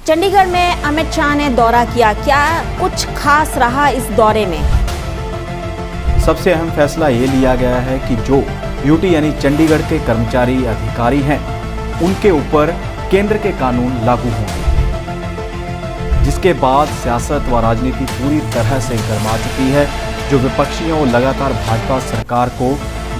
चंडीगढ़ में अमित शाह ने दौरा किया, क्या कुछ खास रहा इस दौरे में? सबसे अहम फैसला ये लिया गया है कि जो यूटी यानी चंडीगढ़ के कर्मचारी अधिकारी हैं उनके ऊपर केंद्र के कानून लागू होंगे, जिसके बाद सियासत व राजनीति पूरी तरह से गर्मा चुकी है। जो विपक्षियों लगातार भाजपा सरकार को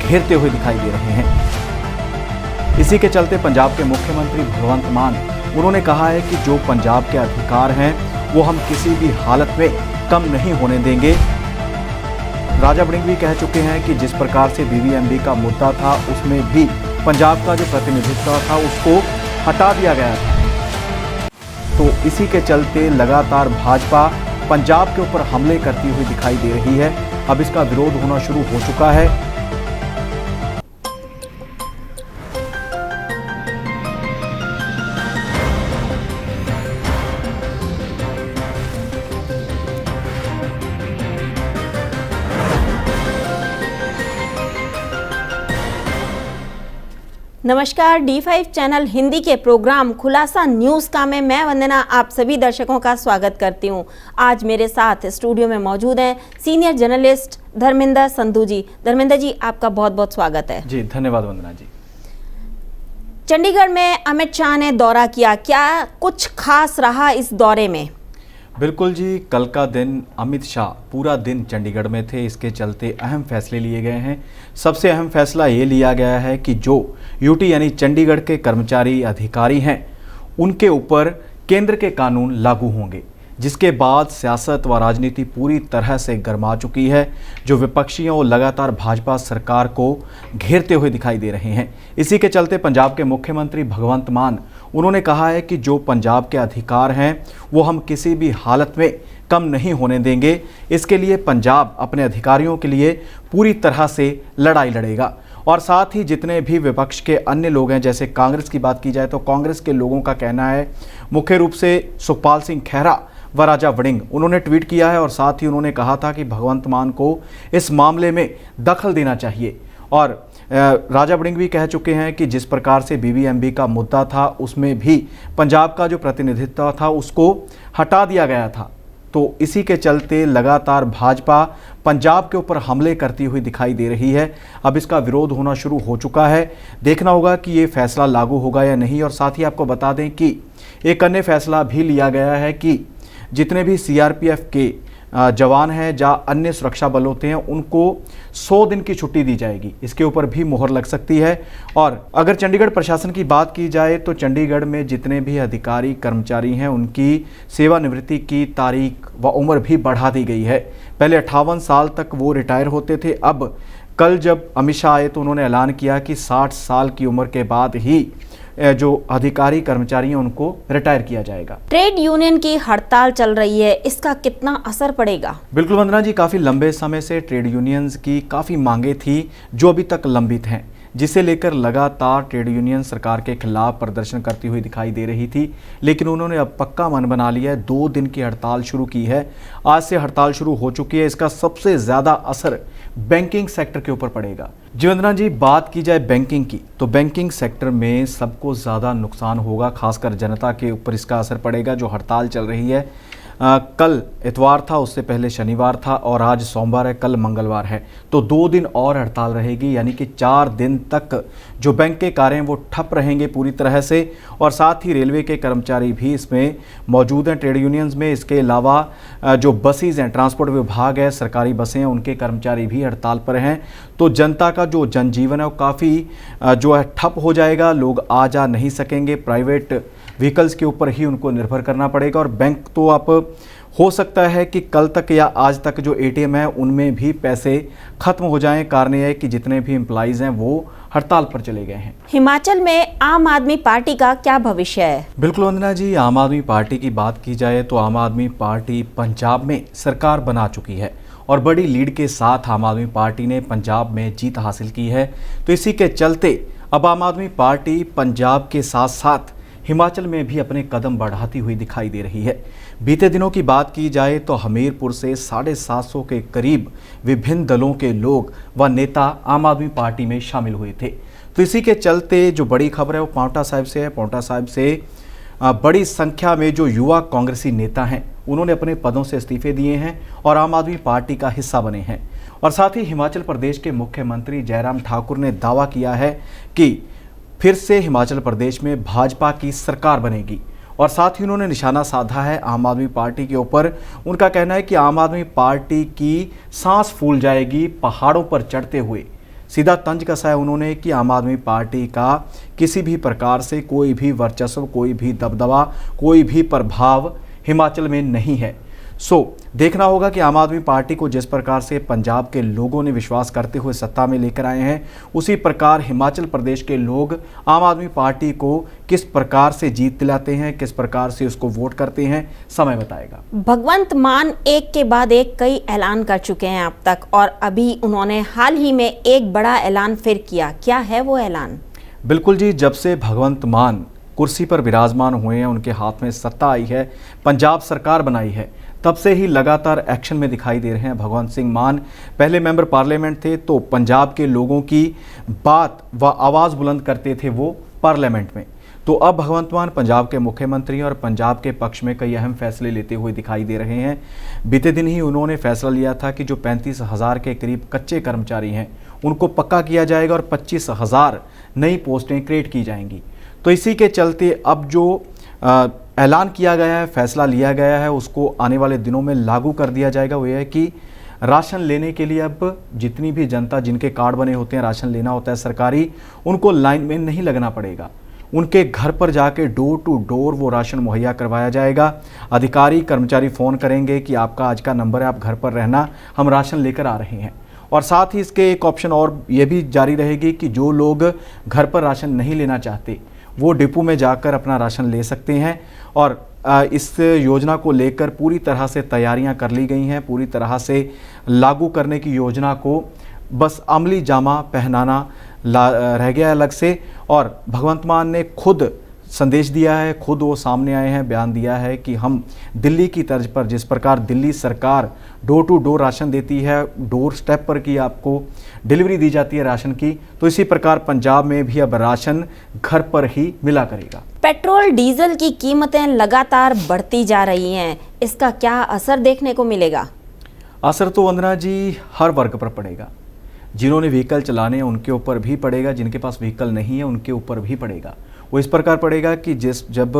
घेरते हुए दिखाई दे रहे हैं। इसी के चलते पंजाब के मुख्यमंत्री भगवंत मान उन्होंने कहा है कि जो पंजाब के अधिकार हैं वो हम किसी भी हालत में कम नहीं होने देंगे। राजा वड़िंग भी कह चुके हैं कि जिस प्रकार से बीबीएमबी का मुद्दा था उसमें भी पंजाब का जो प्रतिनिधित्व था उसको हटा दिया गया था। तो इसी के चलते लगातार भाजपा पंजाब के ऊपर हमले करती हुई दिखाई दे रही है। अब इसका विरोध होना शुरू हो चुका है। नमस्कार, D5 चैनल हिंदी के प्रोग्राम खुलासा न्यूज़ का में मैं वंदना आप सभी दर्शकों का स्वागत करती हूं। आज मेरे साथ स्टूडियो में मौजूद हैं सीनियर जर्नलिस्ट धर्मेंद्र संधू जी। धर्मेंद्र जी, आपका बहुत बहुत स्वागत है। जी धन्यवाद वंदना जी। चंडीगढ़ में अमित शाह ने दौरा किया, क्या कुछ खास रहा इस दौरे में? बिल्कुल जी, कल का दिन अमित शाह पूरा दिन चंडीगढ़ में थे। इसके चलते अहम फैसले लिए गए हैं। सबसे अहम फैसला ये लिया गया है कि जो यूटी यानी चंडीगढ़ के कर्मचारी अधिकारी हैं उनके ऊपर केंद्र के कानून लागू होंगे, जिसके बाद सियासत व राजनीति पूरी तरह से गर्मा चुकी है। जो विपक्षियों लगातार भाजपा सरकार को घेरते हुए दिखाई दे रहे हैं। इसी के चलते पंजाब के मुख्यमंत्री भगवंत मान उन्होंने कहा है कि जो पंजाब के अधिकार हैं वो हम किसी भी हालत में कम नहीं होने देंगे। इसके लिए पंजाब अपने अधिकारियों के लिए पूरी तरह से लड़ाई लड़ेगा। और साथ ही जितने भी विपक्ष के अन्य लोग हैं, जैसे कांग्रेस की बात की जाए तो कांग्रेस के लोगों का कहना है, मुख्य रूप से सुखपाल सिंह खैरा व राजा वड़िंग उन्होंने ट्वीट किया है और साथ ही उन्होंने कहा था कि भगवंत मान को इस मामले में दखल देना चाहिए। और राजा वड़िंग भी कह चुके हैं कि जिस प्रकार से बीबीएमबी का मुद्दा था उसमें भी पंजाब का जो प्रतिनिधित्व था उसको हटा दिया गया था। तो इसी के चलते लगातार भाजपा पंजाब के ऊपर हमले करती हुई दिखाई दे रही है। अब इसका विरोध होना शुरू हो चुका है। देखना होगा कि ये फैसला लागू होगा या नहीं। और साथ ही आपको बता दें कि एक अन्य फैसला भी लिया गया है कि जितने भी सीआरपीएफ के जवान हैं या अन्य सुरक्षा बल होते हैं उनको 100 दिन की छुट्टी दी जाएगी। इसके ऊपर भी मुहर लग सकती है। और अगर चंडीगढ़ प्रशासन की बात की जाए तो चंडीगढ़ में जितने भी अधिकारी कर्मचारी हैं उनकी सेवानिवृत्ति की तारीख व उम्र भी बढ़ा दी गई है। पहले 58 साल तक वो रिटायर होते थे। अब कल जब अमित शाह आए तो उन्होंने ऐलान किया कि 60 साल की उम्र के बाद ही जो अधिकारी कर्मचारी हैं उनको रिटायर किया जाएगा। ट्रेड यूनियन की हड़ताल चल रही है, इसका कितना असर पड़ेगा? बिल्कुल वंदना जी, काफ़ी लंबे समय से ट्रेड यूनियंस की काफ़ी मांगे थी जो अभी तक लंबित हैं, जिसे लेकर लगातार ट्रेड यूनियन सरकार के खिलाफ प्रदर्शन करती हुई दिखाई दे रही थी। लेकिन उन्होंने अब पक्का मन बना लिया है, 2 दिन की हड़ताल शुरू की है। आज से हड़ताल शुरू हो चुकी है। इसका सबसे ज़्यादा असर बैंकिंग सेक्टर के ऊपर पड़ेगा। जी वंदना जी, बात की जाए बैंकिंग की तो बैंकिंग सेक्टर में सबको ज़्यादा नुकसान होगा, खासकर जनता के ऊपर इसका असर पड़ेगा। जो हड़ताल चल रही है, कल इतवार था, उससे पहले शनिवार था और आज सोमवार है, कल मंगलवार है, तो 2 दिन और हड़ताल रहेगी। यानी कि 4 दिन तक जो बैंक के कार्य हैं वो ठप रहेंगे पूरी तरह से। और साथ ही रेलवे के कर्मचारी भी इसमें मौजूद हैं ट्रेड यूनियंस में। इसके अलावा जो बसेज हैं, ट्रांसपोर्ट विभाग है, सरकारी बसें हैं, उनके कर्मचारी भी हड़ताल पर हैं। तो जनता का जो जनजीवन है वो काफ़ी जो है ठप हो जाएगा। लोग आ जा नहीं सकेंगे, प्राइवेट व्हीकल्स के ऊपर ही उनको निर्भर करना पड़ेगा। और बैंक तो आप हो सकता है कि कल तक या आज तक जो एटीएम है उनमें भी पैसे खत्म हो जाएं। कारण यह है कि जितने भी एम्प्लॉइज हैं वो हड़ताल पर चले गए हैं। हिमाचल में आम आदमी पार्टी का क्या भविष्य है? बिल्कुल वंदना जी, आम आदमी पार्टी की बात की जाए तो आम आदमी पार्टी पंजाब में सरकार बना चुकी है और बड़ी लीड के साथ आम आदमी पार्टी ने पंजाब में जीत हासिल की है। तो इसी के चलते अब आम आदमी पार्टी पंजाब के साथ साथ हिमाचल में भी अपने कदम बढ़ाती हुई दिखाई दे रही है। बीते दिनों की बात की जाए तो हमीरपुर से 750 के करीब विभिन्न दलों के लोग व नेता आम आदमी पार्टी में शामिल हुए थे। तो इसी के चलते जो बड़ी खबर है वो पांवटा साहिब से है। पांवटा साहिब से बड़ी संख्या में जो युवा कांग्रेसी नेता हैं उन्होंने अपने पदों से इस्तीफे दिए हैं और आम आदमी पार्टी का हिस्सा बने हैं। और साथ ही हिमाचल प्रदेश के मुख्यमंत्री जयराम ठाकुर ने दावा किया है कि फिर से हिमाचल प्रदेश में भाजपा की सरकार बनेगी। और साथ ही उन्होंने निशाना साधा है आम आदमी पार्टी के ऊपर। उनका कहना है कि आम आदमी पार्टी की सांस फूल जाएगी पहाड़ों पर चढ़ते हुए। सीधा तंज कसा है उन्होंने कि आम आदमी पार्टी का किसी भी प्रकार से कोई भी वर्चस्व, कोई भी दबदबा, कोई भी प्रभाव हिमाचल में नहीं है। देखना होगा कि आम आदमी पार्टी को जिस प्रकार से पंजाब के लोगों ने विश्वास करते हुए सत्ता में लेकर आए हैं, उसी प्रकार हिमाचल प्रदेश के लोग आम आदमी पार्टी को किस प्रकार से जीत दिलाते हैं, किस प्रकार से उसको वोट करते हैं, समय बताएगा। भगवंत मान एक के बाद एक कई ऐलान कर चुके हैं अब तक, और अभी उन्होंने हाल ही में एक बड़ा ऐलान फिर किया। क्या है वो ऐलान? बिल्कुल जी, जब से भगवंत मान कुर्सी पर विराजमान हुए हैं, उनके हाथ में सत्ता आई है, पंजाब सरकार बनाई है, तब से ही लगातार एक्शन में दिखाई दे रहे हैं भगवंत सिंह मान। पहले मेंबर पार्लियामेंट थे तो पंजाब के लोगों की बात व आवाज़ बुलंद करते थे वो पार्लियामेंट में। तो अब भगवंत मान पंजाब के मुख्यमंत्री और पंजाब के पक्ष में कई अहम फैसले लेते हुए दिखाई दे रहे हैं। बीते दिन ही उन्होंने फैसला लिया था कि जो 35,000 के करीब कच्चे कर्मचारी हैं उनको पक्का किया जाएगा और 25,000 नई पोस्टें क्रिएट की जाएंगी। तो इसी के चलते अब जो ऐलान किया गया है, फैसला लिया गया है, उसको आने वाले दिनों में लागू कर दिया जाएगा। वो ये है कि राशन लेने के लिए अब जितनी भी जनता जिनके कार्ड बने होते हैं, राशन लेना होता है सरकारी, उनको लाइन में नहीं लगना पड़ेगा। उनके घर पर जाके डोर टू डोर वो राशन मुहैया करवाया जाएगा। अधिकारी कर्मचारी फ़ोन करेंगे कि आपका आज का नंबर है, आप घर पर रहना, हम राशन लेकर आ रहे हैं। और साथ ही इसके एक ऑप्शन और ये भी जारी रहेगी कि जो लोग घर पर राशन नहीं लेना चाहते वो डिपो में जाकर अपना राशन ले सकते हैं। और इस योजना को लेकर पूरी तरह से तैयारियां कर ली गई हैं। पूरी तरह से लागू करने की योजना को बस अमली जामा पहनाना रह गया अलग से। और भगवंत मान ने खुद संदेश दिया है, खुद वो सामने आए हैं, बयान दिया है कि हम दिल्ली की तर्ज पर, जिस प्रकार दिल्ली सरकार डोर टू डोर राशन देती है, डोर स्टेप पर की आपको डिलीवरी दी जाती है राशन की, तो इसी प्रकार पंजाब में भी अब राशन घर पर ही मिला करेगा। पेट्रोल डीजल की कीमतें लगातार बढ़ती जा रही हैं, इसका क्या असर देखने को मिलेगा? असर तो वंदना जी हर वर्ग पर पड़ेगा। जिन्होंने व्हीकल चलाने हैं उनके ऊपर भी पड़ेगा, जिनके पास व्हीकल नहीं है उनके ऊपर भी पड़ेगा। वो इस प्रकार पड़ेगा कि जब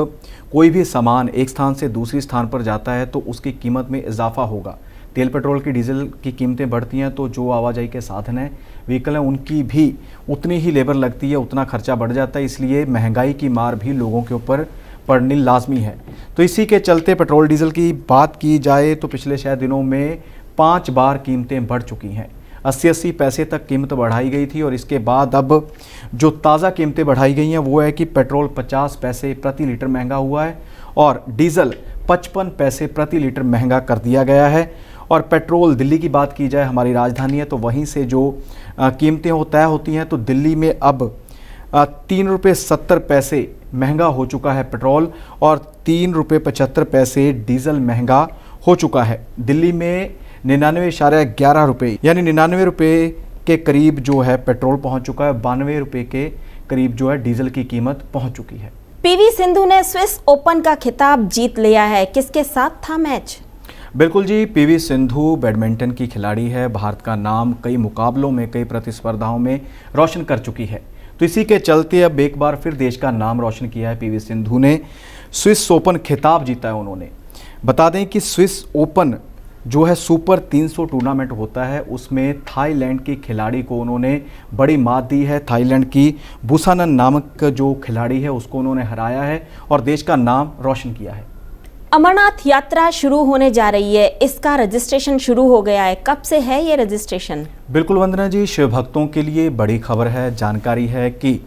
कोई भी सामान एक स्थान से दूसरी स्थान पर जाता है तो उसकी कीमत में इजाफा होगा। तेल पेट्रोल की डीजल की कीमतें बढ़ती हैं तो जो आवाजाही के साधन हैं, व्हीकल हैं, उनकी भी उतनी ही लेबर लगती है, उतना खर्चा बढ़ जाता है। इसलिए महंगाई की मार भी लोगों के ऊपर पड़नी लाजमी है। तो इसी के चलते पेट्रोल डीजल की बात की जाए तो पिछले शायद दिनों में 5 बार कीमतें बढ़ चुकी हैं। 80-80 पैसे तक कीमत बढ़ाई गई थी और इसके बाद अब जो ताज़ा कीमतें बढ़ाई गई हैं वो है कि पेट्रोल 50 पैसे प्रति लीटर महंगा हुआ है और डीजल 55 पैसे प्रति लीटर महंगा कर दिया गया है। और पेट्रोल दिल्ली की बात की जाए, हमारी राजधानी है, तो वहीं से जो कीमतें तय होती हैं तो दिल्ली में अब 3 रुपये 70 पैसे महंगा हो चुका है पेट्रोल और 3 रुपये 75 पैसे डीजल महंगा हो चुका है। दिल्ली में 99.11 रुपये यानी 99 रुपये के करीब जो है पेट्रोल पहुंच चुका है, 92 रुपये के करीब जो है डीजल की कीमत पहुंच चुकी है। पीवी सिंधु ने स्विस ओपन का खिताब जीत लिया है, किसके साथ था मैच? बिल्कुल जी, पीवी सिंधु बैडमिंटन की खिलाड़ी है। भारत का नाम कई मुकाबलों में, कई प्रतिस्पर्धाओं में रोशन कर चुकी है। तो इसी के चलते अब एक बार फिर देश का नाम रोशन किया है। पीवी सिंधु ने स्विस ओपन खिताब जीता है उन्होंने। बता दें कि स्विस ओपन जो है सुपर 300 टूर्नामेंट होता है, उसमें थाईलैंड की खिलाड़ी को उन्होंने बड़ी मात दी है। थाईलैंड की बुसानन नामक जो खिलाड़ी है उसको उन्होंने हराया है और देश का नाम रोशन किया है। अमरनाथ यात्रा शुरू होने जा रही है, इसका रजिस्ट्रेशन शुरू हो गया है, कब से है ये रजिस्ट्रेशन? बिल्कुल वंदना जी, शिव भक्तों के लिए बड़ी खबर है। जानकारी है कि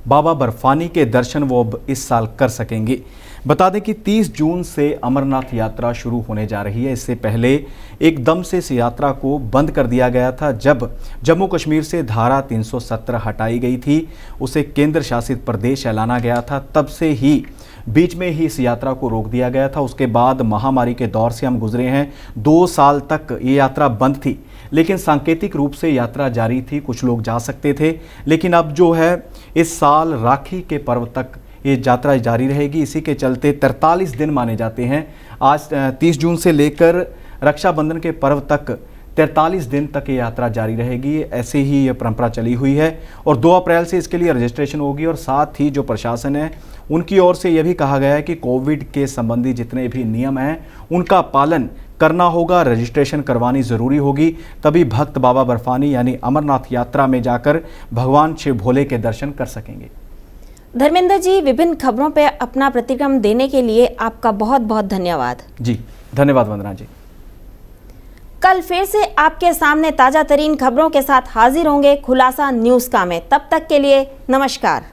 बाबा बर्फानी के दर्शन वो अब इस साल कर सकेंगे। बता दें कि 30 जून से अमरनाथ यात्रा शुरू होने जा रही है। इससे पहले एकदम से इस यात्रा को बंद कर दिया गया था। जब जम्मू कश्मीर से धारा 317 हटाई गई थी, उसे केंद्र शासित प्रदेश ऐलाना गया था, तब से ही बीच में ही इस यात्रा को रोक दिया गया था। उसके बाद महामारी के दौर से हम गुजरे हैं। 2 साल तक ये यात्रा बंद थी, लेकिन सांकेतिक रूप से यात्रा जारी थी, कुछ लोग जा सकते थे। लेकिन अब जो है इस साल राखी के पर्व तक ये यात्रा जारी रहेगी। इसी के चलते 43 दिन माने जाते हैं। आज 30 जून से लेकर रक्षाबंधन के पर्व तक 43 दिन तक ये यात्रा जारी रहेगी। ऐसे ही ये परंपरा चली हुई है और 2 अप्रैल से इसके लिए रजिस्ट्रेशन होगी। और साथ ही जो प्रशासन है उनकी ओर से यह भी कहा गया है कि कोविड के संबंधी जितने भी नियम हैं उनका पालन करना होगा, रजिस्ट्रेशन करवानी ज़रूरी होगी, तभी भक्त बाबा बर्फानी यानी अमरनाथ यात्रा में जाकर भगवान शिव भोले के दर्शन कर सकेंगे। धर्मेंद्र जी, विभिन्न खबरों पर अपना प्रतिक्रम देने के लिए आपका बहुत बहुत धन्यवाद। जी धन्यवाद वंदना जी। कल फिर से आपके सामने ताज़ा तरीन खबरों के साथ हाजिर होंगे खुलासा न्यूज़ का में। तब तक के लिए नमस्कार।